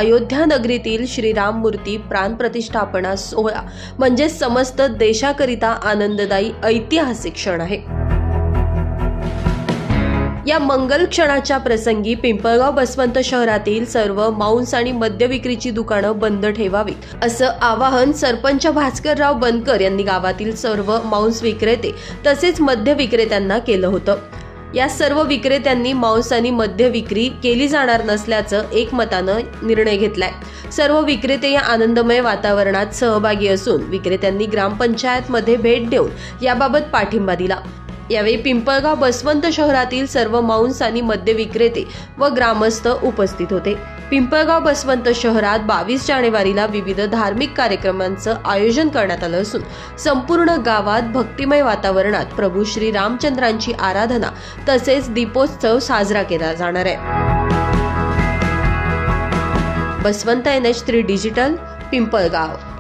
अयोध्या नगरीतील श्रीराम मूर्ती प्राण प्रतिष्ठापना सोहळा म्हणजे समस्त देशाकरिता आनंददायी ऐतिहासिक क्षण आहे। या मंगल क्षणाच्या प्रसंगी पिंपळगाव बसवंत शहरातील सर्व मांस आणि मद्य विक्रीची दुकानं बंद ठेवावीत असं आवाहन सरपंच भास्करराव बनकर यांनी गावातील सर्व मांस विक्रेते तसेच मद्य विक्रेत्यांना केलं होतं। या सर्व विक्रेत्यांनी मांस आणि मद्य विक्री केली जाणार नसल्याचं एकमतानं निर्णय घेतलाय। सर्व विक्रेते या आनंदमय वातावरणात सहभागी असून विक्रेत्यांनी ग्रामपंचायत मध्ये भेट देऊन याबाबत पाठिंबा दिला। यावेळी पिंपळगाव बसवंत शहरातील सर्व मांस आणि मद्य विक्रेते व ग्रामस्थ उपस्थित होते। पिंपळगाव बसवंत शहरात 22 जानेवारीला विविध धार्मिक कार्यक्रमांचं आयोजन करण्यात आलं असून संपूर्ण गावात भक्तिमय वातावरणात प्रभू श्री रामचंद्रांची आराधना तसेच दीपोत्सव साजरा केला जाणार आहे। Baswant NH3 digital, Pimpalgaon.